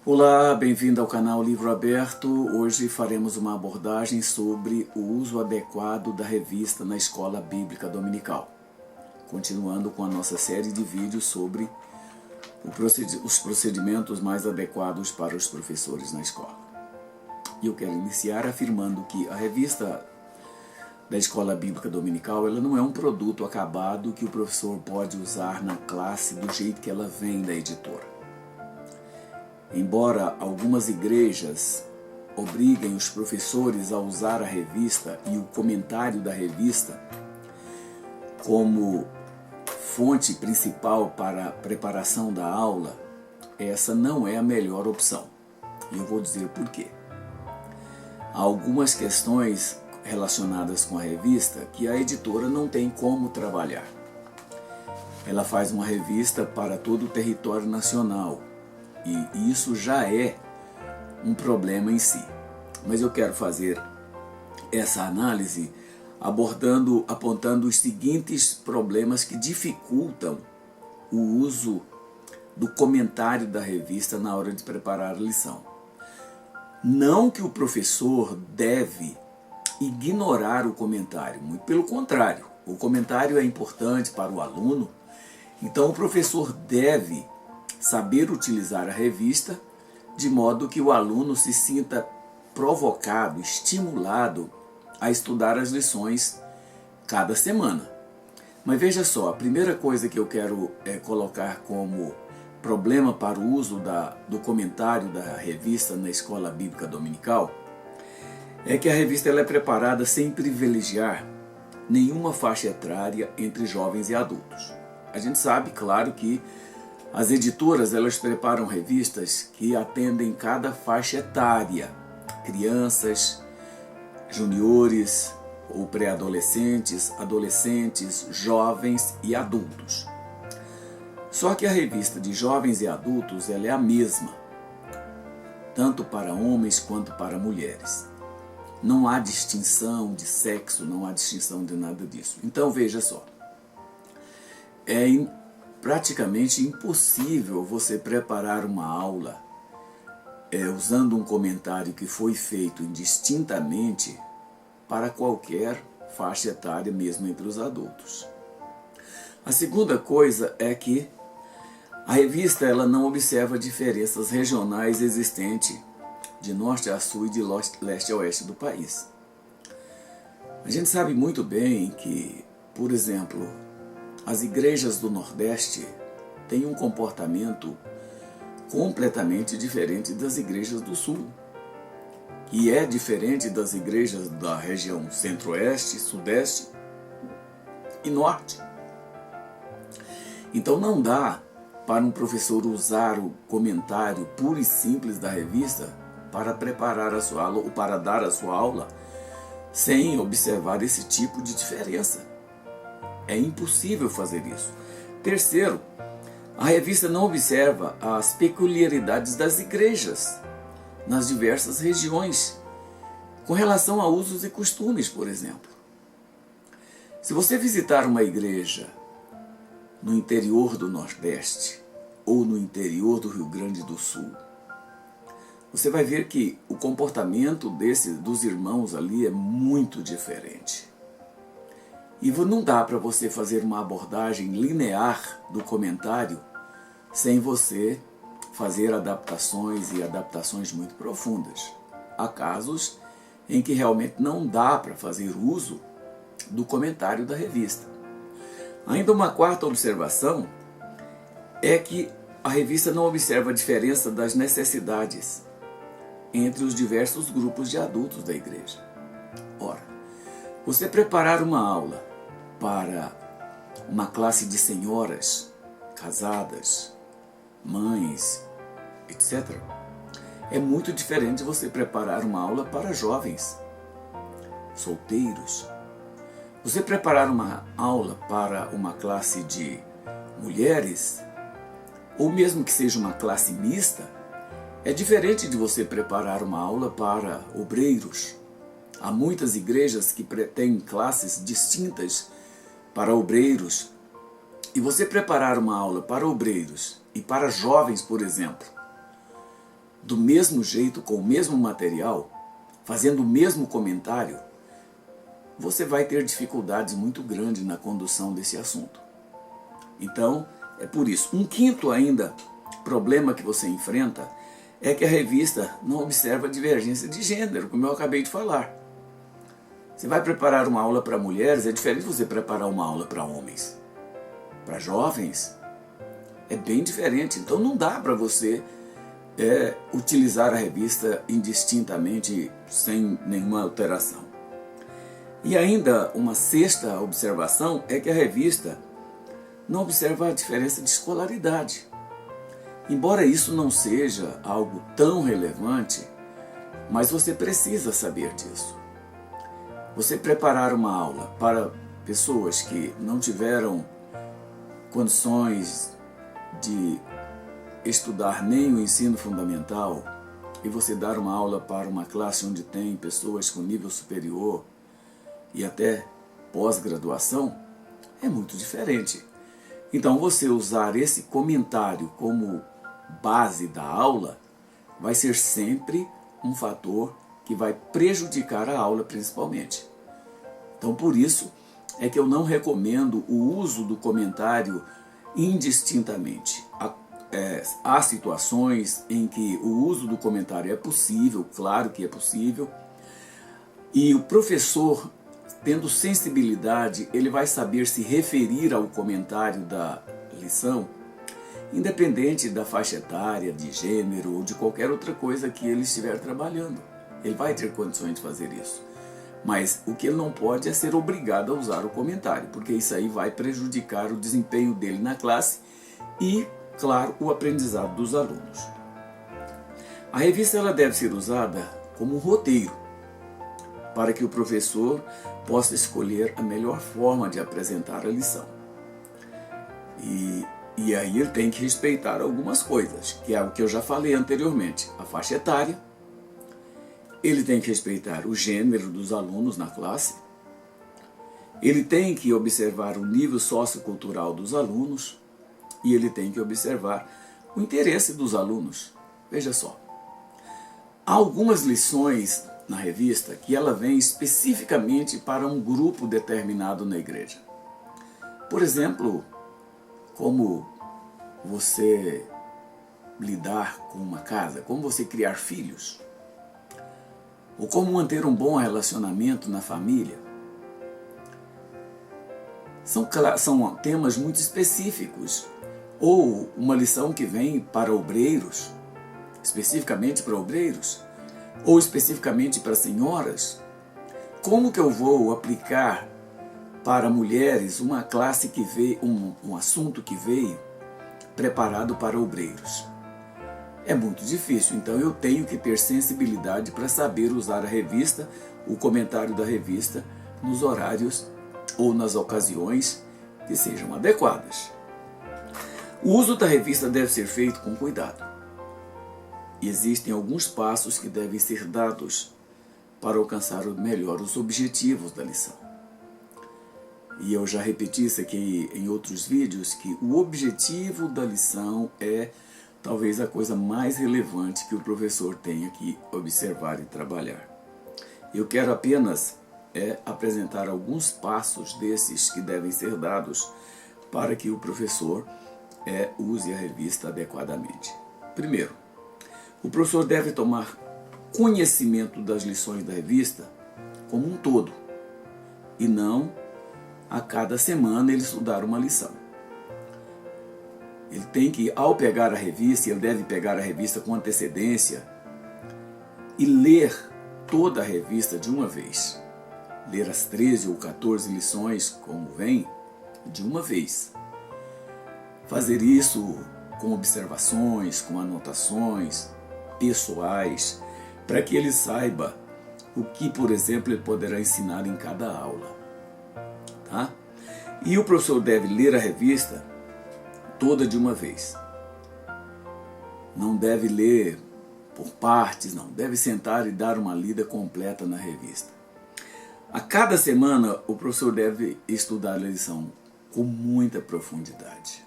Olá, bem-vindo ao canal Livro Aberto. Hoje faremos uma abordagem sobre o uso adequado da revista na escola bíblica dominical. Continuando com a nossa série de vídeos sobre os procedimentos mais adequados para os professores na escola. E eu quero iniciar afirmando que a revista da escola bíblica dominical ela não é um produto acabado que o professor pode usar na classe do jeito que ela vem da editora. Embora algumas igrejas obriguem os professores a usar a revista e o comentário da revista como fonte principal para a preparação da aula, essa não é a melhor opção. E eu vou dizer por quê. Há algumas questões relacionadas com a revista que a editora não tem como trabalhar. Ela faz uma revista para todo o território nacional. E isso já é um problema em si. Mas eu quero fazer essa análise apontando os seguintes problemas que dificultam o uso do comentário da revista na hora de preparar a lição. Não que o professor deve ignorar o comentário, muito pelo contrário. O comentário é importante para o aluno, então o professor deve saber utilizar a revista de modo que o aluno se sinta provocado, estimulado a estudar as lições cada semana. Mas veja só, a primeira coisa que eu quero colocar como problema para o uso do comentário da revista na escola bíblica dominical é que a revista ela é preparada sem privilegiar nenhuma faixa etária entre jovens e adultos. A gente sabe, claro, que as editoras elas preparam revistas que atendem cada faixa etária, crianças, juniores ou pré-adolescentes, adolescentes, jovens e adultos. Só que a revista de jovens e adultos ela é a mesma, tanto para homens quanto para mulheres. Não há distinção de sexo, não há distinção de nada disso. Então veja só, é praticamente impossível você preparar uma aula usando um comentário que foi feito indistintamente para qualquer faixa etária, mesmo entre os adultos. A segunda coisa é que a revista ela não observa diferenças regionais existentes de norte a sul e de leste a oeste do país. A gente sabe muito bem que, por exemplo, as igrejas do Nordeste têm um comportamento completamente diferente das igrejas do Sul, que é diferente das igrejas da região Centro-Oeste, Sudeste e Norte. Então não dá para um professor usar o comentário puro e simples da revista para preparar a sua aula ou para dar a sua aula sem observar esse tipo de diferença. É impossível fazer isso. Terceiro, a revista não observa as peculiaridades das igrejas nas diversas regiões, com relação a usos e costumes, por exemplo. Se você visitar uma igreja no interior do Nordeste ou no interior do Rio Grande do Sul, você vai ver que o comportamento dos irmãos ali é muito diferente. E não dá para você fazer uma abordagem linear do comentário sem você fazer adaptações e adaptações muito profundas. Há casos em que realmente não dá para fazer uso do comentário da revista. Ainda uma quarta observação é que a revista não observa a diferença das necessidades entre os diversos grupos de adultos da igreja. Ora, você preparar uma aula para uma classe de senhoras, casadas, mães, etc., é muito diferente de você preparar uma aula para jovens, solteiros. Você preparar uma aula para uma classe de mulheres, ou mesmo que seja uma classe mista, é diferente de você preparar uma aula para obreiros. Há muitas igrejas que têm classes distintas para obreiros. E você preparar uma aula para obreiros e para jovens, por exemplo, do mesmo jeito, com o mesmo material, fazendo o mesmo comentário, você vai ter dificuldades muito grandes na condução desse assunto. Então, é por isso. Um quinto ainda problema que você enfrenta é que a revista não observa a divergência de gênero, como eu acabei de falar. Você vai preparar uma aula para mulheres, é diferente de você preparar uma aula para homens. Para jovens, é bem diferente. Então não dá para você utilizar a revista indistintamente, sem nenhuma alteração. E ainda uma sexta observação é que a revista não observa a diferença de escolaridade. Embora isso não seja algo tão relevante, mas você precisa saber disso. Você preparar uma aula para pessoas que não tiveram condições de estudar nem o ensino fundamental e você dar uma aula para uma classe onde tem pessoas com nível superior e até pós-graduação, é muito diferente. Então você usar esse comentário como base da aula vai ser sempre um fator que vai prejudicar a aula principalmente. Então por isso é que eu não recomendo o uso do comentário indistintamente. Há situações em que o uso do comentário é possível, claro que é possível, e o professor, tendo sensibilidade, ele vai saber se referir ao comentário da lição, independente da faixa etária, de gênero ou de qualquer outra coisa que ele estiver trabalhando. Ele vai ter condições de fazer isso. Mas o que ele não pode é ser obrigado a usar o comentário, porque isso aí vai prejudicar o desempenho dele na classe e, claro, o aprendizado dos alunos. A revista ela deve ser usada como um roteiro, para que o professor possa escolher a melhor forma de apresentar a lição. E aí ele tem que respeitar algumas coisas, que é o que eu já falei anteriormente, a faixa etária, ele tem que respeitar o gênero dos alunos na classe, ele tem que observar o nível sociocultural dos alunos e ele tem que observar o interesse dos alunos. Veja só, há algumas lições na revista que ela vem especificamente para um grupo determinado na igreja. Por exemplo, como você lidar com uma casa, como você criar filhos, ou como manter um bom relacionamento na família. São temas muito específicos. Ou uma lição que vem para obreiros, especificamente para obreiros, ou especificamente para senhoras. Como que eu vou aplicar para mulheres uma classe que veio, um assunto que veio preparado para obreiros? É muito difícil, então eu tenho que ter sensibilidade para saber usar a revista, o comentário da revista, nos horários ou nas ocasiões que sejam adequadas. O uso da revista deve ser feito com cuidado. E existem alguns passos que devem ser dados para alcançar melhor os objetivos da lição. E eu já repeti isso aqui em outros vídeos, que o objetivo da lição é talvez a coisa mais relevante que o professor tenha que observar e trabalhar. Eu quero apenas apresentar alguns passos desses que devem ser dados para que o professor use a revista adequadamente. Primeiro, o professor deve tomar conhecimento das lições da revista como um todo e não a cada semana ele estudar uma lição. Ele tem que, ao pegar a revista, ele deve pegar a revista com antecedência e ler toda a revista de uma vez. Ler as 13 ou 14 lições, como vem, de uma vez. Fazer isso com observações, com anotações pessoais, para que ele saiba o que, por exemplo, ele poderá ensinar em cada aula. Tá? E o professor deve ler a revista toda de uma vez. Não deve ler por partes, não. Deve sentar e dar uma lida completa na revista. A cada semana, o professor deve estudar a lição com muita profundidade.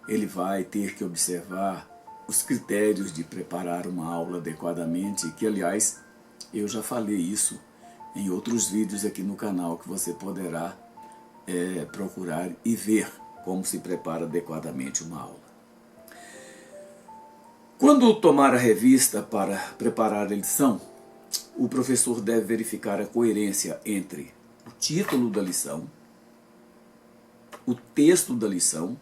Ele vai ter que observar os critérios de preparar uma aula adequadamente, que aliás eu já falei isso em outros vídeos aqui no canal que você poderá procurar e ver como se prepara adequadamente uma aula. Quando tomar a revista para preparar a lição, o professor deve verificar a coerência entre o título da lição, o texto da lição,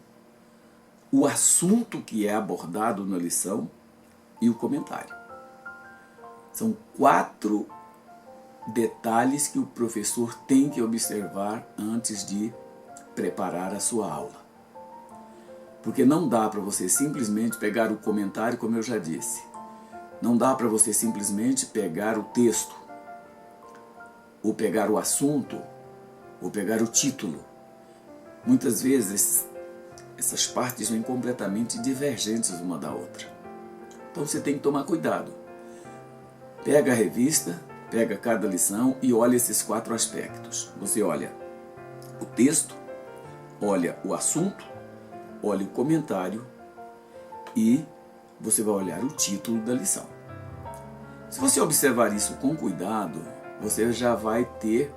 o assunto que é abordado na lição e o comentário. São 4 detalhes que o professor tem que observar antes de preparar a sua aula. Porque não dá para você simplesmente pegar o comentário, como eu já disse. Não dá para você simplesmente pegar o texto, ou pegar o assunto, ou pegar o título. Muitas vezes essas partes vêm completamente divergentes uma da outra. Então você tem que tomar cuidado. Pega a revista, pega cada lição e olha esses 4 aspectos. Você olha o texto, olha o assunto, olha o comentário e você vai olhar o título da lição. Se você observar isso com cuidado, você já vai ter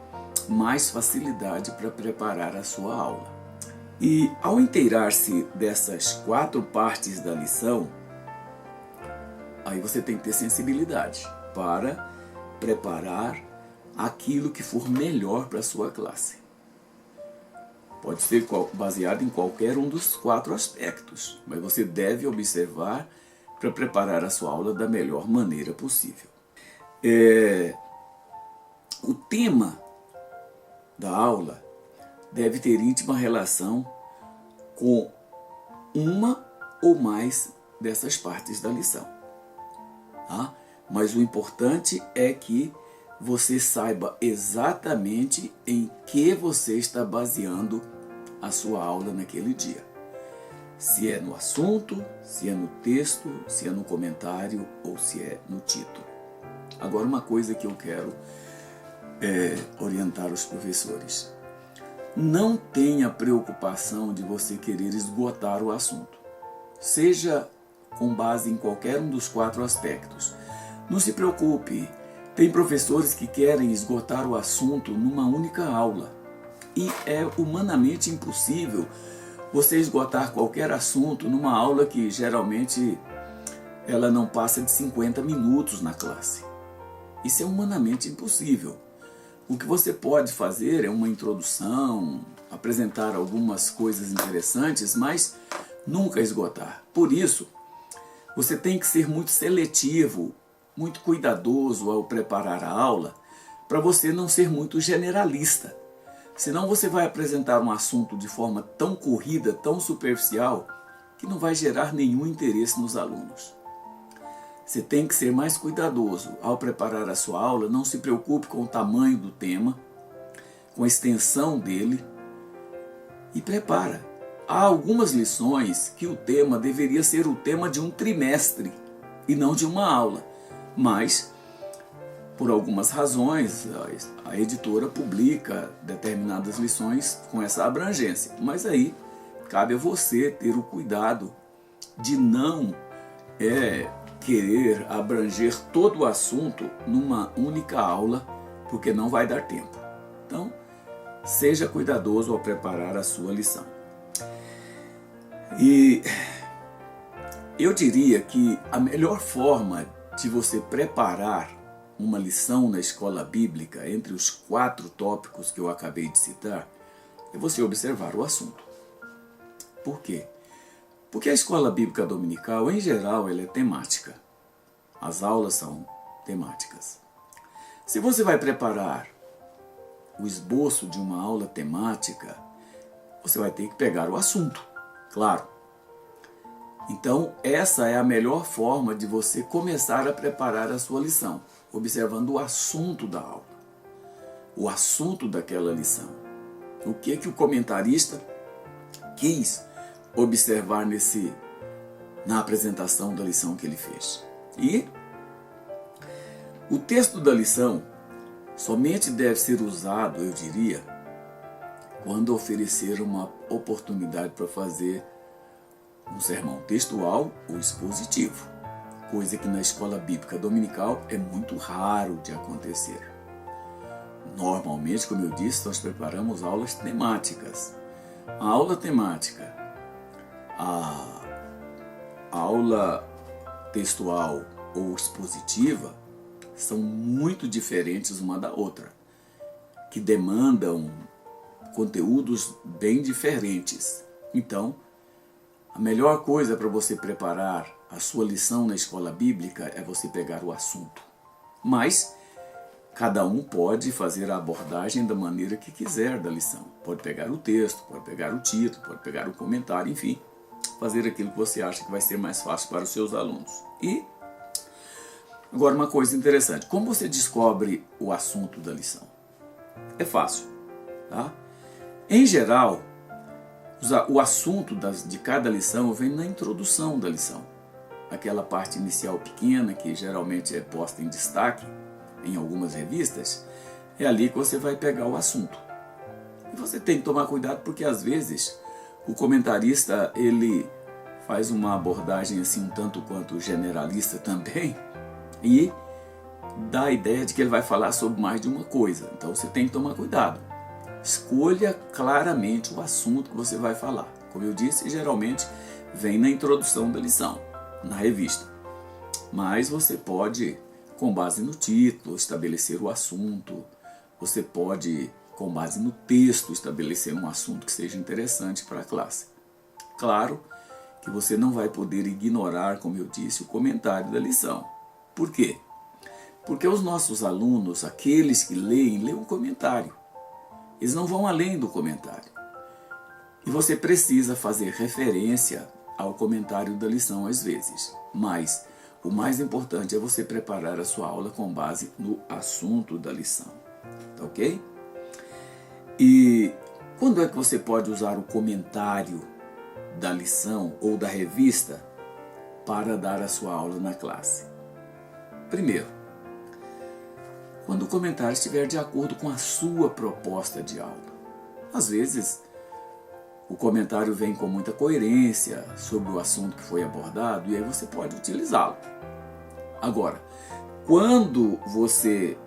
mais facilidade para preparar a sua aula. E ao inteirar-se dessas 4 partes da lição, aí você tem que ter sensibilidade para preparar aquilo que for melhor para a sua classe. Pode ser baseado em qualquer um dos 4 aspectos, mas você deve observar para preparar a sua aula da melhor maneira possível. O tema da aula deve ter íntima relação com uma ou mais dessas partes da lição. Tá? Mas o importante é que você saiba exatamente em que você está baseando a sua aula naquele dia. Se é no assunto, se é no texto, se é no comentário ou se é no título. Agora, uma coisa que eu quero orientar os professores. Não tenha preocupação de você querer esgotar o assunto. Seja com base em qualquer um dos 4 aspectos. Não se preocupe. Tem professores que querem esgotar o assunto numa única aula. E é humanamente impossível você esgotar qualquer assunto numa aula que geralmente ela não passa de 50 minutos na classe. Isso é humanamente impossível. O que você pode fazer é uma introdução, apresentar algumas coisas interessantes, mas nunca esgotar. Por isso, você tem que ser muito seletivo, muito cuidadoso ao preparar a aula, para você não ser muito generalista. Senão você vai apresentar um assunto de forma tão corrida, tão superficial, que não vai gerar nenhum interesse nos alunos. Você tem que ser mais cuidadoso ao preparar a sua aula. Não se preocupe com o tamanho do tema, com a extensão dele, e prepara. Há algumas lições que o tema deveria ser o tema de um trimestre e não de uma aula, mas por algumas razões a editora publica determinadas lições com essa abrangência, mas aí cabe a você ter o cuidado de não querer abranger todo o assunto numa única aula, porque não vai dar tempo. Então, seja cuidadoso ao preparar a sua lição. E eu diria que a melhor forma de você preparar uma lição na escola bíblica, entre os 4 tópicos que eu acabei de citar, é você observar o assunto. Por quê? Porque a escola bíblica dominical, em geral, ela é temática. As aulas são temáticas. Se você vai preparar o esboço de uma aula temática, você vai ter que pegar o assunto, claro. Então, essa é a melhor forma de você começar a preparar a sua lição, observando o assunto da aula, o assunto daquela lição. O que o comentarista quis observar na apresentação da lição que ele fez. E o texto da lição somente deve ser usado, eu diria, quando oferecer uma oportunidade para fazer um sermão textual ou expositivo, coisa que na escola bíblica dominical é muito raro de acontecer. Normalmente, como eu disse, nós preparamos aulas temáticas. A aula temática, a aula textual ou expositiva são muito diferentes uma da outra, que demandam conteúdos bem diferentes. Então, a melhor coisa para você preparar a sua lição na escola bíblica é você pegar o assunto. Mas cada um pode fazer a abordagem da maneira que quiser da lição. Pode pegar o texto, pode pegar o título, pode pegar o comentário, enfim, fazer aquilo que você acha que vai ser mais fácil para os seus alunos. E agora uma coisa interessante, como você descobre o assunto da lição? É fácil, tá? Em geral, o assunto de cada lição vem na introdução da lição. Aquela parte inicial pequena, que geralmente é posta em destaque em algumas revistas, é ali que você vai pegar o assunto. E você tem que tomar cuidado porque às vezes o comentarista ele faz uma abordagem assim um tanto quanto generalista também e dá a ideia de que ele vai falar sobre mais de uma coisa. Então você tem que tomar cuidado. Escolha claramente o assunto que você vai falar. Como eu disse, geralmente vem na introdução da lição, na revista. Mas você pode, com base no título, estabelecer o assunto. Você pode, com base no texto, estabelecer um assunto que seja interessante para a classe. Claro que você não vai poder ignorar, como eu disse, o comentário da lição. Por quê? Porque os nossos alunos, aqueles que leem um comentário. Eles não vão além do comentário. E você precisa fazer referência ao comentário da lição às vezes. Mas o mais importante é você preparar a sua aula com base no assunto da lição. Tá ok? E quando é que você pode usar o comentário da lição ou da revista para dar a sua aula na classe? Primeiro, quando o comentário estiver de acordo com a sua proposta de aula. Às vezes, o comentário vem com muita coerência sobre o assunto que foi abordado e aí você pode utilizá-lo. Agora, quando você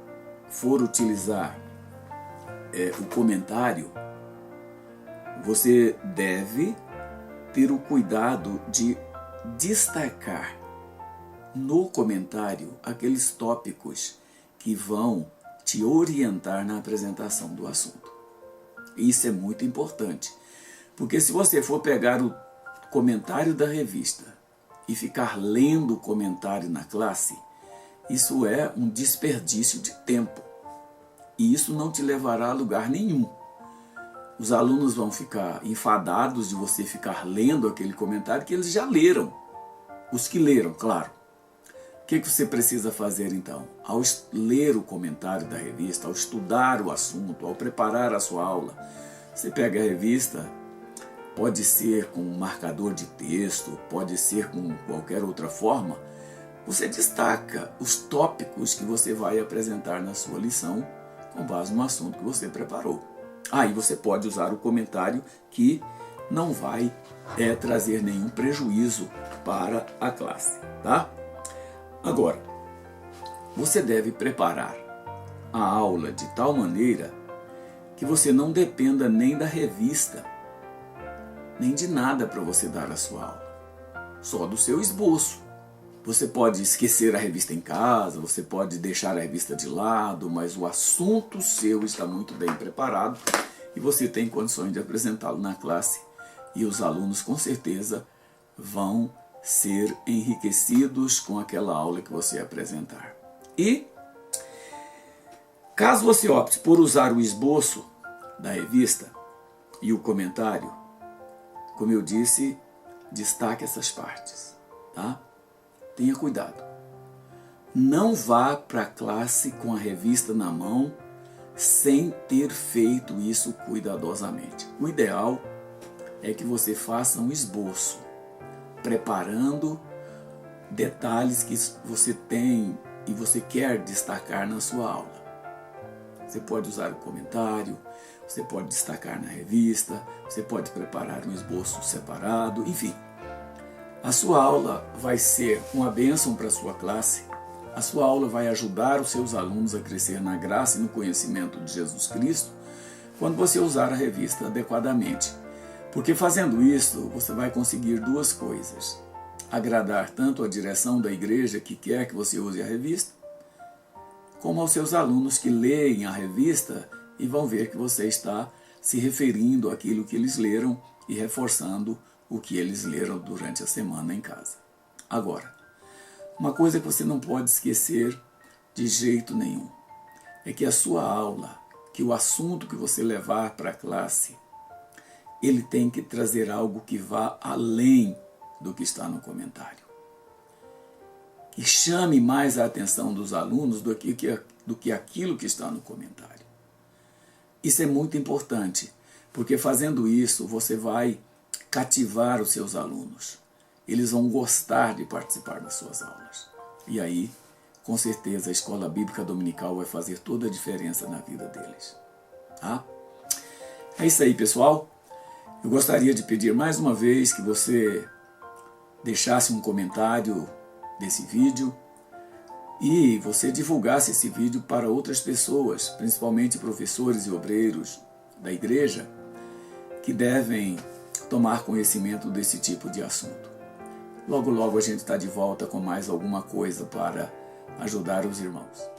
for utilizar o comentário, você deve ter o cuidado de destacar no comentário aqueles tópicos que vão te orientar na apresentação do assunto. Isso é muito importante, porque se você for pegar o comentário da revista e ficar lendo o comentário na classe, isso é um desperdício de tempo e isso não te levará a lugar nenhum. Os alunos vão ficar enfadados de você ficar lendo aquele comentário que eles já leram, os que leram, claro. O que você precisa fazer então? Ao ler o comentário da revista, ao estudar o assunto, ao preparar a sua aula, você pega a revista, pode ser com um marcador de texto, pode ser com qualquer outra forma, você destaca os tópicos que você vai apresentar na sua lição com base no assunto que você preparou. Aí você pode usar o comentário que não vai trazer nenhum prejuízo para a classe, tá? Agora, você deve preparar a aula de tal maneira que você não dependa nem da revista, nem de nada para você dar a sua aula, só do seu esboço. Você pode esquecer a revista em casa, você pode deixar a revista de lado, mas o assunto seu está muito bem preparado e você tem condições de apresentá-lo na classe e os alunos com certeza vão ser enriquecidos com aquela aula que você apresentar. E caso você opte por usar o esboço da revista e o comentário, como eu disse, destaque essas partes, tá? Tenha cuidado. Não vá para a classe com a revista na mão sem ter feito isso cuidadosamente. O ideal é que você faça um esboço, preparando detalhes que você tem e você quer destacar na sua aula. Você pode usar o comentário, você pode destacar na revista, você pode preparar um esboço separado, enfim. A sua aula vai ser uma bênção para a sua classe. A sua aula vai ajudar os seus alunos a crescer na graça e no conhecimento de Jesus Cristo quando você usar a revista adequadamente. Porque fazendo isso, você vai conseguir duas coisas: agradar tanto a direção da igreja que quer que você use a revista, como aos seus alunos que leem a revista e vão ver que você está se referindo àquilo que eles leram e reforçando o que eles leram durante a semana em casa. Agora, uma coisa que você não pode esquecer de jeito nenhum é que a sua aula, que o assunto que você levar para a classe, ele tem que trazer algo que vá além do que está no comentário. Que chame mais a atenção dos alunos do que aquilo que está no comentário. Isso é muito importante, porque fazendo isso você vai cativar os seus alunos. Eles vão gostar de participar das suas aulas. E aí, com certeza, a Escola Bíblica Dominical vai fazer toda a diferença na vida deles. Tá? É isso aí, pessoal. Eu gostaria de pedir mais uma vez que você deixasse um comentário desse vídeo e você divulgasse esse vídeo para outras pessoas, principalmente professores e obreiros da igreja, que devem tomar conhecimento desse tipo de assunto. Logo, logo a gente está de volta com mais alguma coisa para ajudar os irmãos.